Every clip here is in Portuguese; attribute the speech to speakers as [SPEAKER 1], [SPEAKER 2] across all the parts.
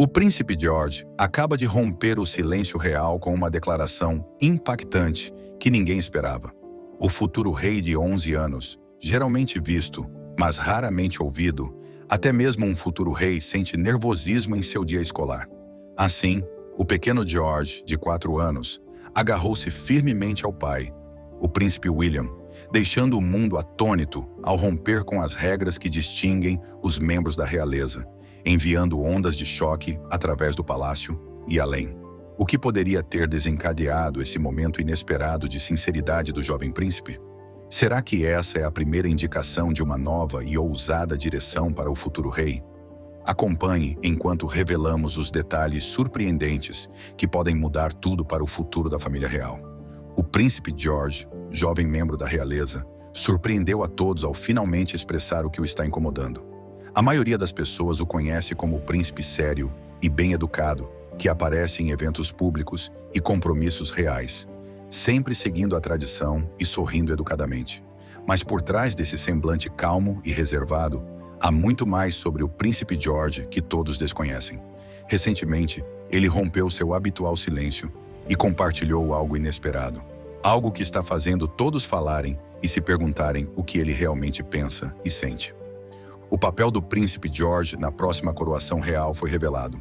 [SPEAKER 1] O príncipe George acaba de romper o silêncio real com uma declaração impactante que ninguém esperava. O futuro rei de 11 anos, geralmente visto, mas raramente ouvido, até mesmo um futuro rei sente nervosismo em seu dia escolar. Assim, o pequeno George, de 4 anos, agarrou-se firmemente ao pai, o príncipe William, deixando o mundo atônito ao romper com as regras que distinguem os membros da realeza, enviando ondas de choque através do palácio e além. O que poderia ter desencadeado esse momento inesperado de sinceridade do jovem príncipe? Será que essa é a primeira indicação de uma nova e ousada direção para o futuro rei? Acompanhe enquanto revelamos os detalhes surpreendentes que podem mudar tudo para o futuro da família real. O príncipe George, jovem membro da realeza, surpreendeu a todos ao finalmente expressar o que o está incomodando. A maioria das pessoas o conhece como o príncipe sério e bem-educado, que aparece em eventos públicos e compromissos reais, sempre seguindo a tradição e sorrindo educadamente. Mas por trás desse semblante calmo e reservado, há muito mais sobre o príncipe George que todos desconhecem. Recentemente, ele rompeu seu habitual silêncio e compartilhou algo inesperado. Algo que está fazendo todos falarem e se perguntarem o que ele realmente pensa e sente. O papel do príncipe George na próxima coroação real foi revelado.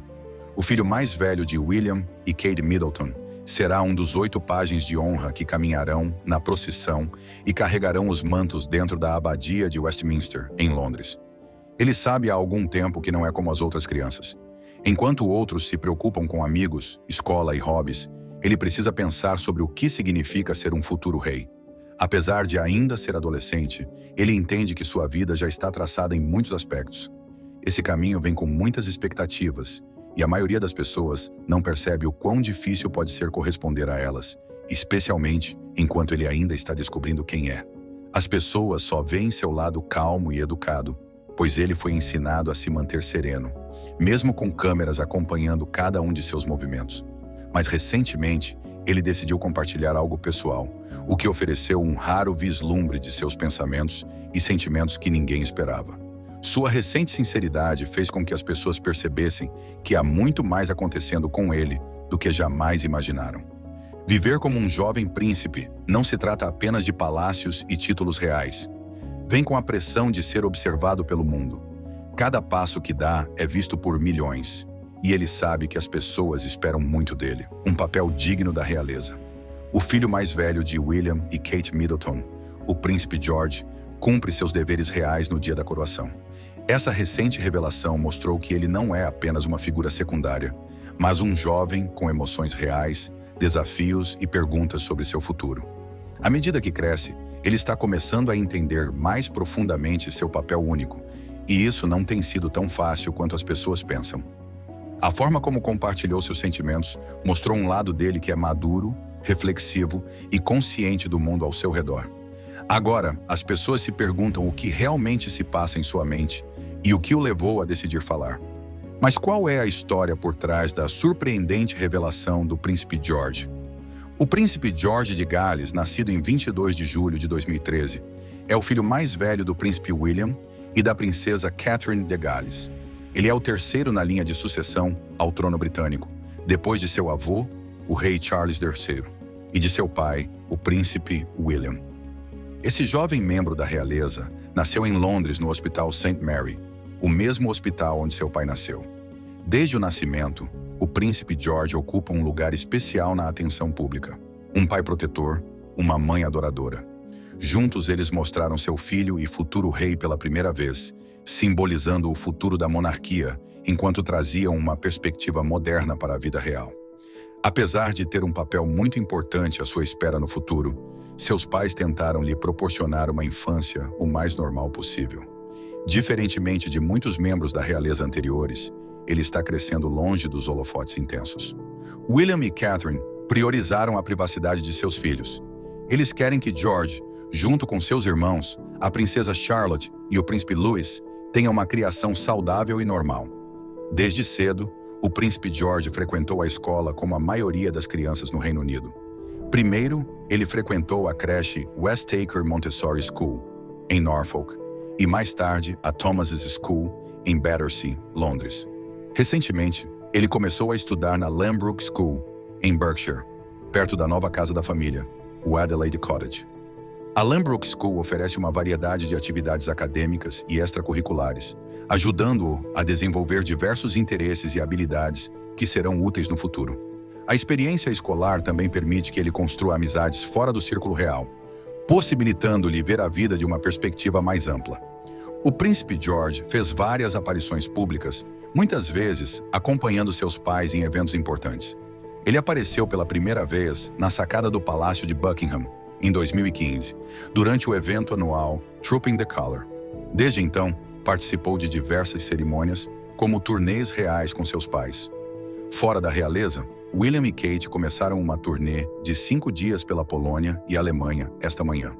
[SPEAKER 1] O filho mais velho de William e Kate Middleton será um dos 8 pajens de honra que caminharão na procissão e carregarão os mantos dentro da abadia de Westminster, em Londres. Ele sabe há algum tempo que não é como as outras crianças. Enquanto outros se preocupam com amigos, escola e hobbies, ele precisa pensar sobre o que significa ser um futuro rei. Apesar de ainda ser adolescente, ele entende que sua vida já está traçada em muitos aspectos. Esse caminho vem com muitas expectativas, e a maioria das pessoas não percebe o quão difícil pode ser corresponder a elas, especialmente enquanto ele ainda está descobrindo quem é. As pessoas só veem seu lado calmo e educado, pois ele foi ensinado a se manter sereno, mesmo com câmeras acompanhando cada um de seus movimentos. Mas recentemente, ele decidiu compartilhar algo pessoal, o que ofereceu um raro vislumbre de seus pensamentos e sentimentos que ninguém esperava. Sua recente sinceridade fez com que as pessoas percebessem que há muito mais acontecendo com ele do que jamais imaginaram. Viver como um jovem príncipe não se trata apenas de palácios e títulos reais. Vem com a pressão de ser observado pelo mundo. Cada passo que dá é visto por milhões. E ele sabe que as pessoas esperam muito dele, um papel digno da realeza. O filho mais velho de William e Kate Middleton, o príncipe George, cumpre seus deveres reais no dia da coroação. Essa recente revelação mostrou que ele não é apenas uma figura secundária, mas um jovem com emoções reais, desafios e perguntas sobre seu futuro. À medida que cresce, ele está começando a entender mais profundamente seu papel único, e isso não tem sido tão fácil quanto as pessoas pensam. A forma como compartilhou seus sentimentos mostrou um lado dele que é maduro, reflexivo e consciente do mundo ao seu redor. Agora, as pessoas se perguntam o que realmente se passa em sua mente e o que o levou a decidir falar. Mas qual é a história por trás da surpreendente revelação do príncipe George? O príncipe George de Gales, nascido em 22 de julho de 2013, é o filho mais velho do príncipe William e da princesa Catherine de Gales. Ele é o terceiro na linha de sucessão ao trono britânico, depois de seu avô, o rei Charles III, e de seu pai, o príncipe William. Esse jovem membro da realeza nasceu em Londres no Hospital St. Mary, o mesmo hospital onde seu pai nasceu. Desde o nascimento, o príncipe George ocupa um lugar especial na atenção pública. Um pai protetor, uma mãe adoradora. Juntos eles mostraram seu filho e futuro rei pela primeira vez, simbolizando o futuro da monarquia, enquanto traziam uma perspectiva moderna para a vida real. Apesar de ter um papel muito importante à sua espera no futuro, seus pais tentaram lhe proporcionar uma infância o mais normal possível. Diferentemente de muitos membros da realeza anteriores, ele está crescendo longe dos holofotes intensos. William e Catherine priorizaram a privacidade de seus filhos. Eles querem que George, junto com seus irmãos, a princesa Charlotte e o príncipe Louis, tenham uma criação saudável e normal. Desde cedo, o príncipe George frequentou a escola como a maioria das crianças no Reino Unido. Primeiro, ele frequentou a creche Westaker Montessori School, em Norfolk, e mais tarde a Thomas's School, em Battersea, Londres. Recentemente, Ele começou a estudar na Lambrook School, em Berkshire, perto da nova casa da família, o Adelaide Cottage. A Lambrook School oferece uma variedade de atividades acadêmicas e extracurriculares, ajudando-o a desenvolver diversos interesses e habilidades que serão úteis no futuro. A experiência escolar também permite que ele construa amizades fora do círculo real, possibilitando-lhe ver a vida de uma perspectiva mais ampla. O príncipe George fez várias aparições públicas, muitas vezes acompanhando seus pais em eventos importantes. Ele apareceu pela primeira vez na sacada do Palácio de Buckingham, em 2015, durante o evento anual Trooping the Colour. Desde então, participou de diversas cerimônias, como turnês reais com seus pais. Fora da realeza, William e Kate começaram uma turnê de 5 dias pela Polônia e Alemanha esta manhã.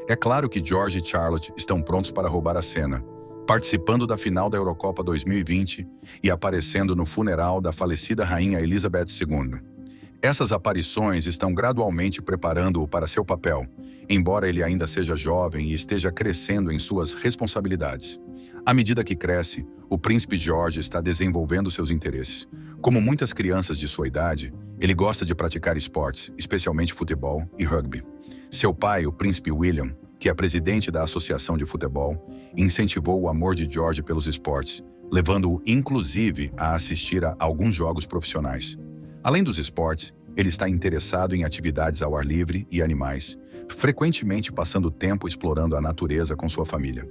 [SPEAKER 1] É claro que George e Charlotte estão prontos para roubar a cena, participando da final da Eurocopa 2020 e aparecendo no funeral da falecida rainha Elizabeth II. Essas aparições estão gradualmente preparando-o para seu papel, embora ele ainda seja jovem e esteja crescendo em suas responsabilidades. À medida que cresce, o príncipe George está desenvolvendo seus interesses. Como muitas crianças de sua idade, ele gosta de praticar esportes, especialmente futebol e rugby. Seu pai, o príncipe William, que é presidente da Associação de Futebol, incentivou o amor de George pelos esportes, levando-o inclusive a assistir a alguns jogos profissionais. Além dos esportes, ele está interessado em atividades ao ar livre e animais, frequentemente passando tempo explorando a natureza com sua família.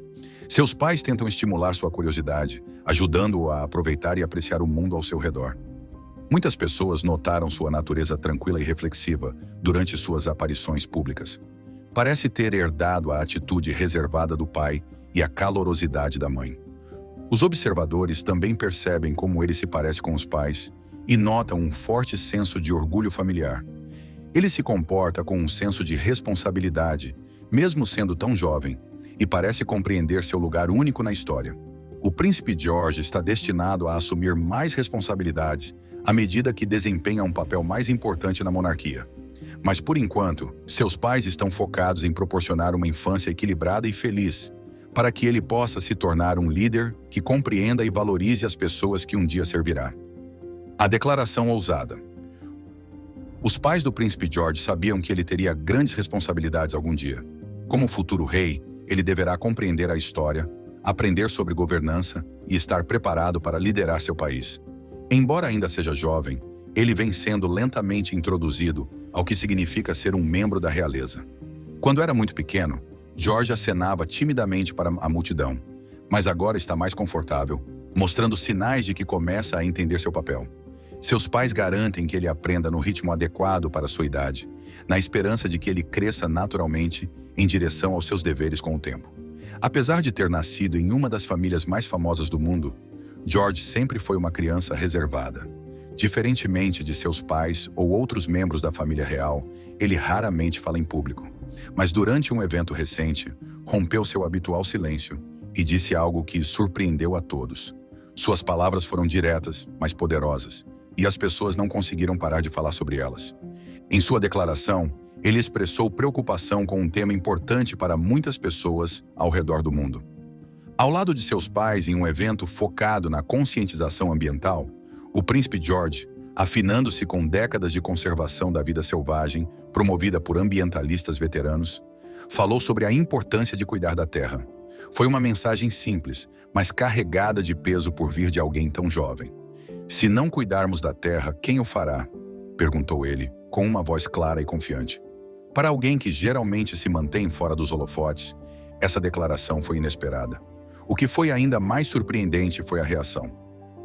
[SPEAKER 1] Seus pais tentam estimular sua curiosidade, ajudando-o a aproveitar e apreciar o mundo ao seu redor. Muitas pessoas notaram sua natureza tranquila e reflexiva durante suas aparições públicas. Parece ter herdado a atitude reservada do pai e a calorosidade da mãe. Os observadores também percebem como ele se parece com os pais e notam um forte senso de orgulho familiar. Ele se comporta com um senso de responsabilidade, mesmo sendo tão jovem, e parece compreender seu lugar único na história. O príncipe George está destinado a assumir mais responsabilidades à medida que desempenha um papel mais importante na monarquia. Mas, por enquanto, seus pais estão focados em proporcionar uma infância equilibrada e feliz, para que ele possa se tornar um líder que compreenda e valorize as pessoas que um dia servirá. A declaração ousada. Os pais do príncipe George sabiam que ele teria grandes responsabilidades algum dia. Como futuro rei, ele deverá compreender a história, aprender sobre governança e estar preparado para liderar seu país. Embora ainda seja jovem, ele vem sendo lentamente introduzido ao que significa ser um membro da realeza. Quando era muito pequeno, George acenava timidamente para a multidão, mas agora está mais confortável, mostrando sinais de que começa a entender seu papel. Seus pais garantem que ele aprenda no ritmo adequado para sua idade, na esperança de que ele cresça naturalmente em direção aos seus deveres com o tempo. Apesar de ter nascido em uma das famílias mais famosas do mundo, George sempre foi uma criança reservada. Diferentemente de seus pais ou outros membros da família real, ele raramente fala em público. Mas durante um evento recente, rompeu seu habitual silêncio e disse algo que surpreendeu a todos. Suas palavras foram diretas, mas poderosas, e as pessoas não conseguiram parar de falar sobre elas. Em sua declaração, ele expressou preocupação com um tema importante para muitas pessoas ao redor do mundo. Ao lado de seus pais em um evento focado na conscientização ambiental, o príncipe George, afinando-se com décadas de conservação da vida selvagem, promovida por ambientalistas veteranos, falou sobre a importância de cuidar da terra. Foi uma mensagem simples, mas carregada de peso por vir de alguém tão jovem. "Se não cuidarmos da terra, quem o fará?", perguntou ele, com uma voz clara e confiante. Para alguém que geralmente se mantém fora dos holofotes, essa declaração foi inesperada. O que foi ainda mais surpreendente foi a reação.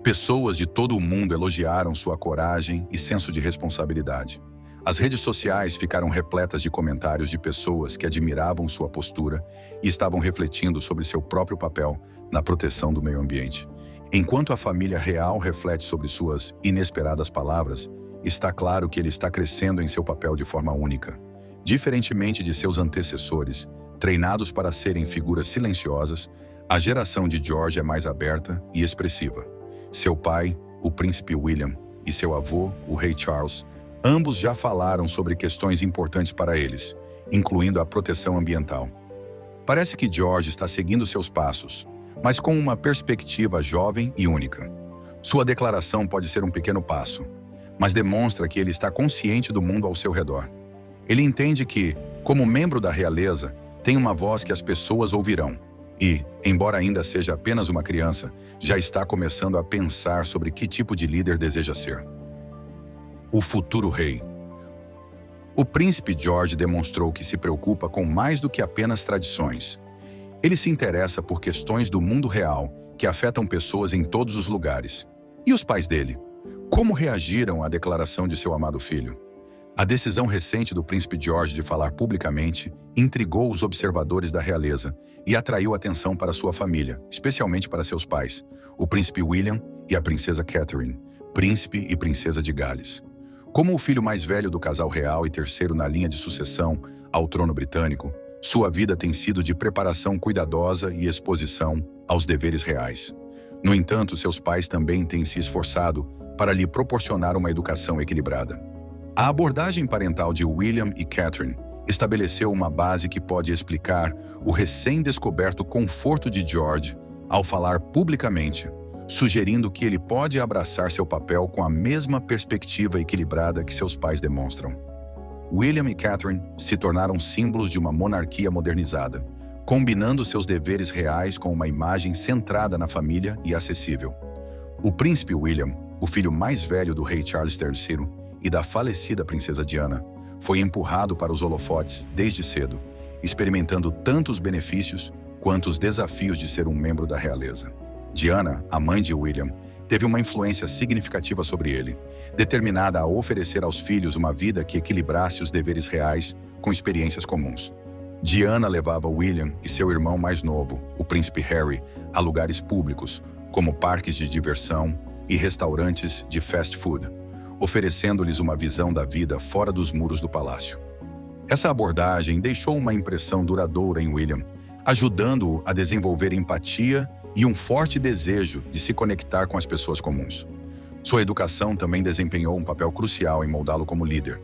[SPEAKER 1] Pessoas de todo o mundo elogiaram sua coragem e senso de responsabilidade. As redes sociais ficaram repletas de comentários de pessoas que admiravam sua postura e estavam refletindo sobre seu próprio papel na proteção do meio ambiente. Enquanto a família real reflete sobre suas inesperadas palavras, está claro que ele está crescendo em seu papel de forma única. Diferentemente de seus antecessores, treinados para serem figuras silenciosas, a geração de George é mais aberta e expressiva. Seu pai, o príncipe William, e seu avô, o rei Charles, ambos já falaram sobre questões importantes para eles, incluindo a proteção ambiental. Parece que George está seguindo seus passos, mas com uma perspectiva jovem e única. Sua declaração pode ser um pequeno passo, mas demonstra que ele está consciente do mundo ao seu redor. Ele entende que, como membro da realeza, tem uma voz que as pessoas ouvirão e, embora ainda seja apenas uma criança, já está começando a pensar sobre que tipo de líder deseja ser. O futuro rei. O príncipe George demonstrou que se preocupa com mais do que apenas tradições. Ele se interessa por questões do mundo real que afetam pessoas em todos os lugares. E os pais dele? Como reagiram à declaração de seu amado filho? A decisão recente do príncipe George de falar publicamente intrigou os observadores da realeza e atraiu atenção para sua família, especialmente para seus pais, o príncipe William e a princesa Catherine, príncipe e princesa de Gales. Como o filho mais velho do casal real e terceiro na linha de sucessão ao trono britânico, sua vida tem sido de preparação cuidadosa e exposição aos deveres reais. No entanto, seus pais também têm se esforçado para lhe proporcionar uma educação equilibrada. A abordagem parental de William e Catherine estabeleceu uma base que pode explicar o recém-descoberto conforto de George ao falar publicamente, sugerindo que ele pode abraçar seu papel com a mesma perspectiva equilibrada que seus pais demonstram. William e Catherine se tornaram símbolos de uma monarquia modernizada, combinando seus deveres reais com uma imagem centrada na família e acessível. O príncipe William, o filho mais velho do rei Charles III e da falecida princesa Diana, foi empurrado para os holofotes desde cedo, experimentando tanto os benefícios quanto os desafios de ser um membro da realeza. Diana, a mãe de William, teve uma influência significativa sobre ele, determinada a oferecer aos filhos uma vida que equilibrasse os deveres reais com experiências comuns. Diana levava William e seu irmão mais novo, o príncipe Harry, a lugares públicos, como parques de diversão e restaurantes de fast food, oferecendo-lhes uma visão da vida fora dos muros do palácio. Essa abordagem deixou uma impressão duradoura em William, ajudando-o a desenvolver empatia e um forte desejo de se conectar com as pessoas comuns. Sua educação também desempenhou um papel crucial em moldá-lo como líder.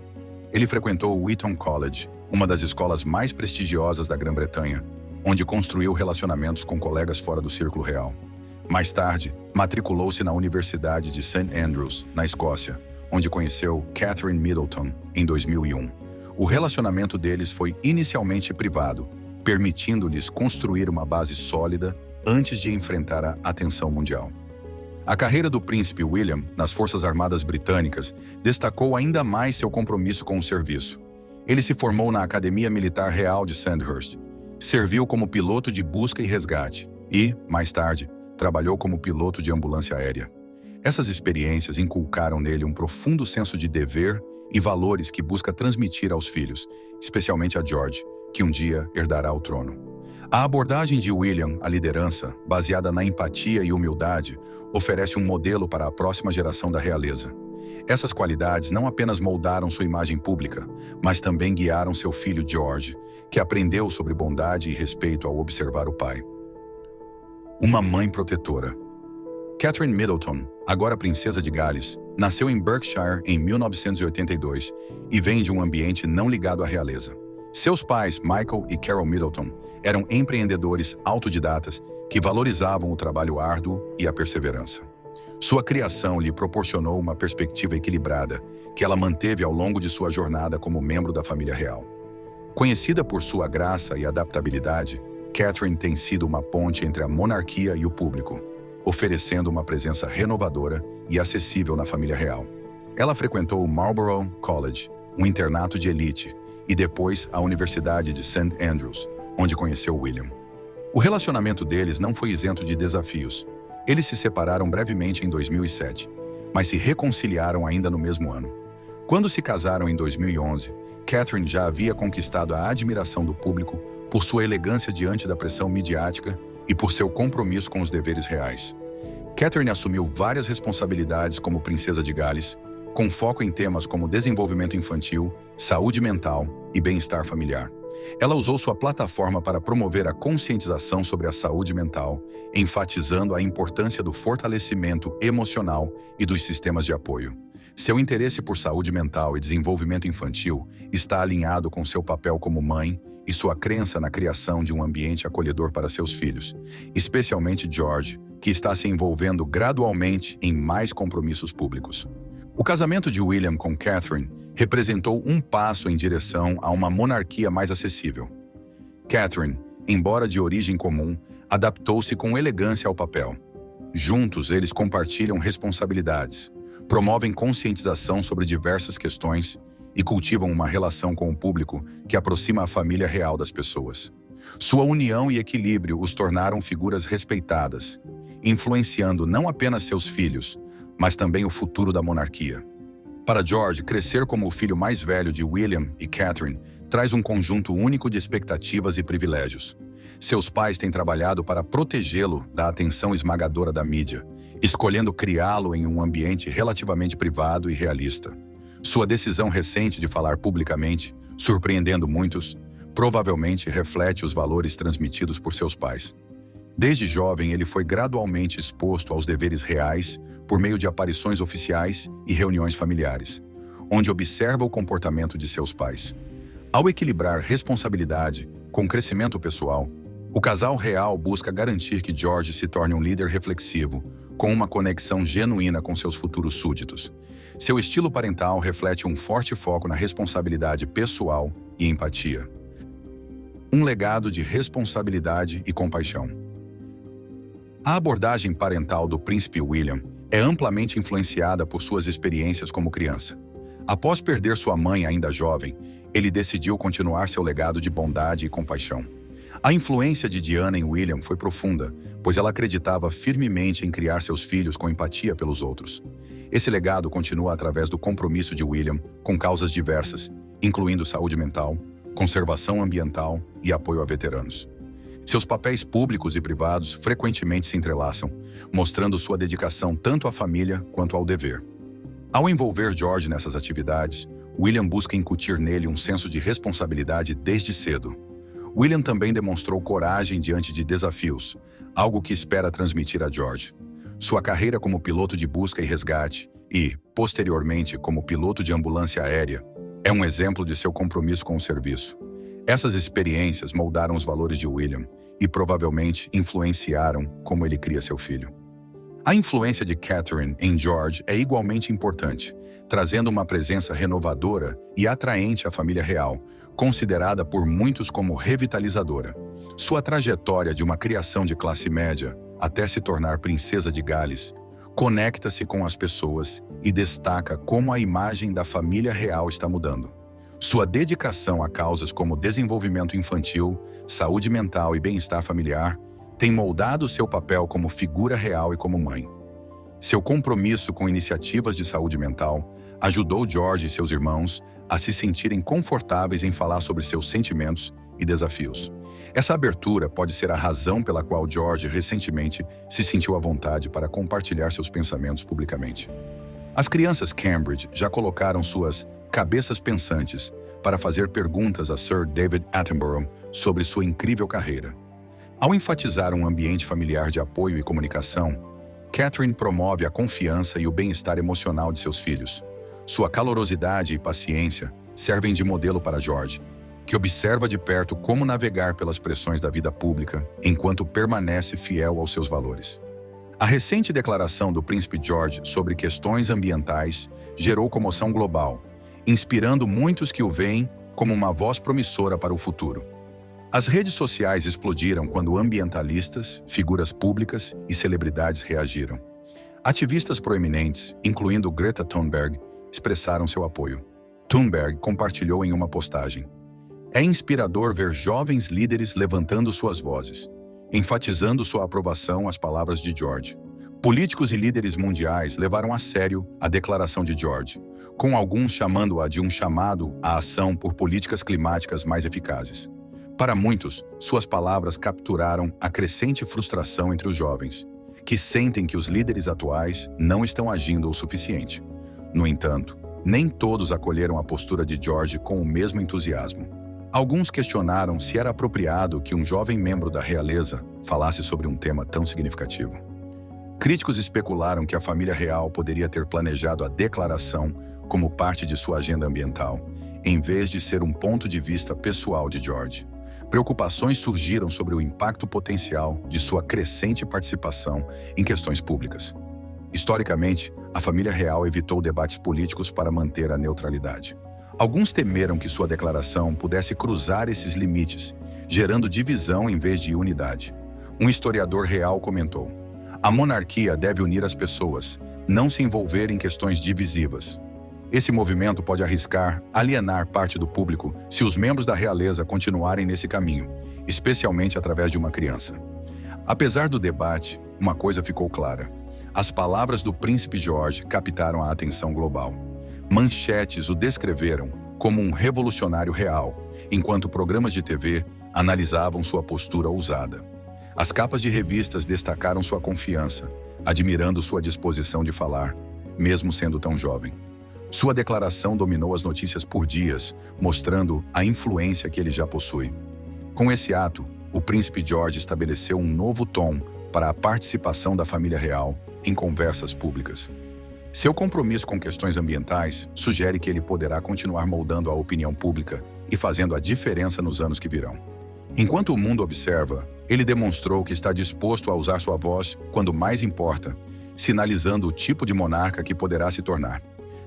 [SPEAKER 1] Ele frequentou o Eton College, uma das escolas mais prestigiosas da Grã-Bretanha, onde construiu relacionamentos com colegas fora do círculo real. Mais tarde, matriculou-se na Universidade de St. Andrews, na Escócia, onde conheceu Catherine Middleton em 2001. O relacionamento deles foi inicialmente privado, permitindo-lhes construir uma base sólida antes de enfrentar a atenção mundial. A carreira do príncipe William nas Forças Armadas Britânicas destacou ainda mais seu compromisso com o serviço. Ele se formou na Academia Militar Real de Sandhurst, serviu como piloto de busca e resgate e, mais tarde, trabalhou como piloto de ambulância aérea. Essas experiências inculcaram nele um profundo senso de dever e valores que busca transmitir aos filhos, especialmente a George, que um dia herdará o trono. A abordagem de William à liderança, baseada na empatia e humildade, oferece um modelo para a próxima geração da realeza. Essas qualidades não apenas moldaram sua imagem pública, mas também guiaram seu filho George, que aprendeu sobre bondade e respeito ao observar o pai. Uma mãe protetora. Catherine Middleton, agora princesa de Gales, nasceu em Berkshire em 1982 e vem de um ambiente não ligado à realeza. Seus pais, Michael e Carol Middleton, eram empreendedores autodidatas que valorizavam o trabalho árduo e a perseverança. Sua criação lhe proporcionou uma perspectiva equilibrada que ela manteve ao longo de sua jornada como membro da família real. Conhecida por sua graça e adaptabilidade, Catherine tem sido uma ponte entre a monarquia e o público, oferecendo uma presença renovadora e acessível na família real. Ela frequentou o Marlborough College, um internato de elite, e depois a Universidade de St. Andrews, onde conheceu William. O relacionamento deles não foi isento de desafios. Eles se separaram brevemente em 2007, mas se reconciliaram ainda no mesmo ano. Quando se casaram em 2011, Catherine já havia conquistado a admiração do público por sua elegância diante da pressão midiática e por seu compromisso com os deveres reais. Catherine assumiu várias responsabilidades como princesa de Gales, com foco em temas como desenvolvimento infantil, saúde mental e bem-estar familiar. Ela usou sua plataforma para promover a conscientização sobre a saúde mental, enfatizando a importância do fortalecimento emocional e dos sistemas de apoio. Seu interesse por saúde mental e desenvolvimento infantil está alinhado com seu papel como mãe e sua crença na criação de um ambiente acolhedor para seus filhos, especialmente George, que está se envolvendo gradualmente em mais compromissos públicos. O casamento de William com Catherine representou um passo em direção a uma monarquia mais acessível. Catherine, embora de origem comum, adaptou-se com elegância ao papel. Juntos, eles compartilham responsabilidades, promovem conscientização sobre diversas questões e cultivam uma relação com o público que aproxima a família real das pessoas. Sua união e equilíbrio os tornaram figuras respeitadas, influenciando não apenas seus filhos, mas também o futuro da monarquia. Para George, crescer como o filho mais velho de William e Catherine traz um conjunto único de expectativas e privilégios. Seus pais têm trabalhado para protegê-lo da atenção esmagadora da mídia, escolhendo criá-lo em um ambiente relativamente privado e realista. Sua decisão recente de falar publicamente, surpreendendo muitos, provavelmente reflete os valores transmitidos por seus pais. Desde jovem, ele foi gradualmente exposto aos deveres reais por meio de aparições oficiais e reuniões familiares, onde observa o comportamento de seus pais. Ao equilibrar responsabilidade com crescimento pessoal, o casal real busca garantir que George se torne um líder reflexivo, com uma conexão genuína com seus futuros súditos. Seu estilo parental reflete um forte foco na responsabilidade pessoal e empatia. Um legado de responsabilidade e compaixão. A abordagem parental do príncipe William é amplamente influenciada por suas experiências como criança. Após perder sua mãe ainda jovem, ele decidiu continuar seu legado de bondade e compaixão. A influência de Diana em William foi profunda, pois ela acreditava firmemente em criar seus filhos com empatia pelos outros. Esse legado continua através do compromisso de William com causas diversas, incluindo saúde mental, conservação ambiental e apoio a veteranos. Seus papéis públicos e privados frequentemente se entrelaçam, mostrando sua dedicação tanto à família quanto ao dever. Ao envolver George nessas atividades, William busca incutir nele um senso de responsabilidade desde cedo. William também demonstrou coragem diante de desafios, algo que espera transmitir a George. Sua carreira como piloto de busca e resgate e, posteriormente, como piloto de ambulância aérea, é um exemplo de seu compromisso com o serviço. Essas experiências moldaram os valores de William e provavelmente influenciaram como ele cria seu filho. A influência de Catherine em George é igualmente importante, trazendo uma presença renovadora e atraente à família real, considerada por muitos como revitalizadora. Sua trajetória de uma criação de classe média até se tornar princesa de Gales conecta-se com as pessoas e destaca como a imagem da família real está mudando. Sua dedicação a causas como desenvolvimento infantil, saúde mental e bem-estar familiar tem moldado seu papel como figura real e como mãe. Seu compromisso com iniciativas de saúde mental ajudou George e seus irmãos a se sentirem confortáveis em falar sobre seus sentimentos e desafios. Essa abertura pode ser a razão pela qual George recentemente se sentiu à vontade para compartilhar seus pensamentos publicamente. As crianças Cambridge já colocaram suas cabeças pensantes para fazer perguntas a Sir David Attenborough sobre sua incrível carreira. Ao enfatizar um ambiente familiar de apoio e comunicação, Catherine promove a confiança e o bem-estar emocional de seus filhos. Sua calorosidade e paciência servem de modelo para George, que observa de perto como navegar pelas pressões da vida pública enquanto permanece fiel aos seus valores. A recente declaração do príncipe George sobre questões ambientais gerou comoção global, inspirando muitos que o veem como uma voz promissora para o futuro. As redes sociais explodiram quando ambientalistas, figuras públicas e celebridades reagiram. Ativistas proeminentes, incluindo Greta Thunberg, expressaram seu apoio. Thunberg compartilhou em uma postagem: "É inspirador ver jovens líderes levantando suas vozes, enfatizando sua aprovação às palavras de George." Políticos e líderes mundiais levaram a sério a declaração de George, com alguns chamando-a de um chamado à ação por políticas climáticas mais eficazes. Para muitos, suas palavras capturaram a crescente frustração entre os jovens, que sentem que os líderes atuais não estão agindo o suficiente. No entanto, nem todos acolheram a postura de George com o mesmo entusiasmo. Alguns questionaram se era apropriado que um jovem membro da realeza falasse sobre um tema tão significativo. Críticos especularam que a família real poderia ter planejado a declaração como parte de sua agenda ambiental, em vez de ser um ponto de vista pessoal de George. preocupações surgiram sobre o impacto potencial de sua crescente participação em questões públicas. Historicamente, a família real evitou debates políticos para manter a neutralidade. Alguns temeram que sua declaração pudesse cruzar esses limites, gerando divisão em vez de unidade. Um historiador real comentou: "A monarquia deve unir as pessoas, não se envolver em questões divisivas." Esse movimento pode arriscar alienar parte do público se os membros da realeza continuarem nesse caminho, especialmente através de uma criança. Apesar do debate, uma coisa ficou clara: as palavras do príncipe George captaram a atenção global. Manchetes o descreveram como um revolucionário real, enquanto programas de TV analisavam sua postura ousada. As capas de revistas destacaram sua confiança, admirando sua disposição de falar, mesmo sendo tão jovem. Sua declaração dominou as notícias por dias, mostrando a influência que ele já possui. Com esse ato, o príncipe George estabeleceu um novo tom para a participação da família real em conversas públicas. Seu compromisso com questões ambientais sugere que ele poderá continuar moldando a opinião pública e fazendo a diferença nos anos que virão. Enquanto o mundo observa, ele demonstrou que está disposto a usar sua voz quando mais importa, sinalizando o tipo de monarca que poderá se tornar.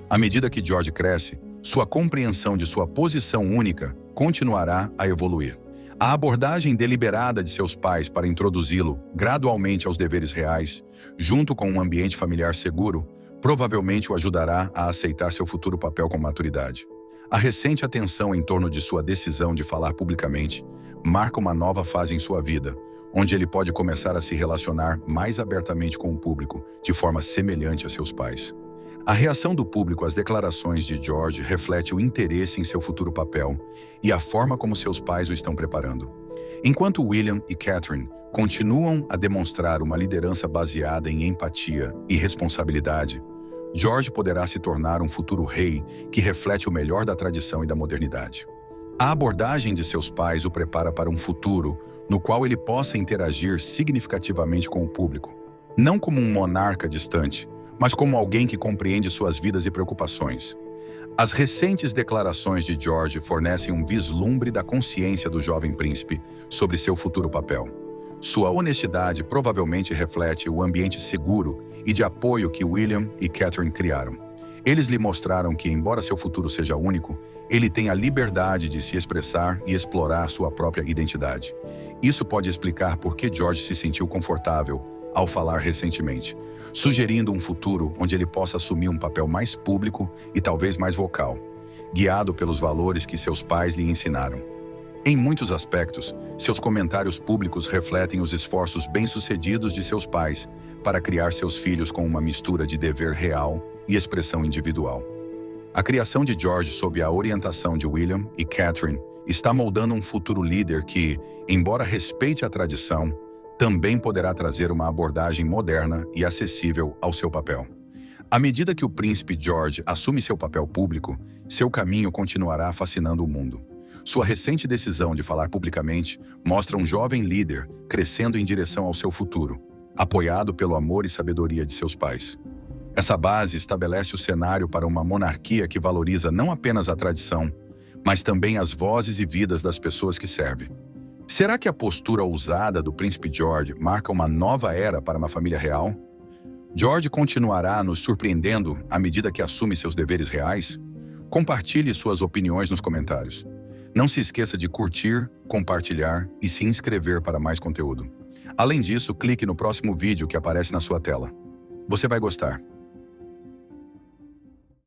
[SPEAKER 1] À medida que George cresce, sua compreensão de sua posição única continuará a evoluir. A abordagem deliberada de seus pais para introduzi-lo gradualmente aos deveres reais, junto com um ambiente familiar seguro, provavelmente o ajudará a aceitar seu futuro papel com maturidade. A recente atenção em torno de sua decisão de falar publicamente marca uma nova fase em sua vida, onde ele pode começar a se relacionar mais abertamente com o público, de forma semelhante a seus pais. A reação do público às declarações de George reflete o interesse em seu futuro papel e a forma como seus pais o estão preparando. Enquanto William e Catherine continuam a demonstrar uma liderança baseada em empatia e responsabilidade, George poderá se tornar um futuro rei que reflete o melhor da tradição e da modernidade. A abordagem de seus pais o prepara para um futuro no qual ele possa interagir significativamente com o público, não como um monarca distante, mas como alguém que compreende suas vidas e preocupações. As recentes declarações de George fornecem um vislumbre da consciência do jovem príncipe sobre seu futuro papel. Sua honestidade provavelmente reflete o ambiente seguro e de apoio que William e Catherine criaram. Eles lhe mostraram que, embora seu futuro seja único, ele tem a liberdade de se expressar e explorar sua própria identidade. Isso pode explicar por que George se sentiu confortável ao falar recentemente, sugerindo um futuro onde ele possa assumir um papel mais público e talvez mais vocal, guiado pelos valores que seus pais lhe ensinaram. Em muitos aspectos, seus comentários públicos refletem os esforços bem-sucedidos de seus pais para criar seus filhos com uma mistura de dever real e expressão individual. A criação de George sob a orientação de William e Catherine está moldando um futuro líder que, embora respeite a tradição, também poderá trazer uma abordagem moderna e acessível ao seu papel. À medida que o príncipe George assume seu papel público, seu caminho continuará fascinando o mundo. Sua recente decisão de falar publicamente mostra um jovem líder crescendo em direção ao seu futuro, apoiado pelo amor e sabedoria de seus pais. Essa base estabelece o cenário para uma monarquia que valoriza não apenas a tradição, mas também as vozes e vidas das pessoas que serve. Será que a postura ousada do príncipe George marca uma nova era para uma família real? George continuará nos surpreendendo à medida que assume seus deveres reais? Compartilhe suas opiniões nos comentários. Não se esqueça de curtir, compartilhar e se inscrever para mais conteúdo. Além disso, clique no próximo vídeo que aparece na sua tela. Você vai gostar.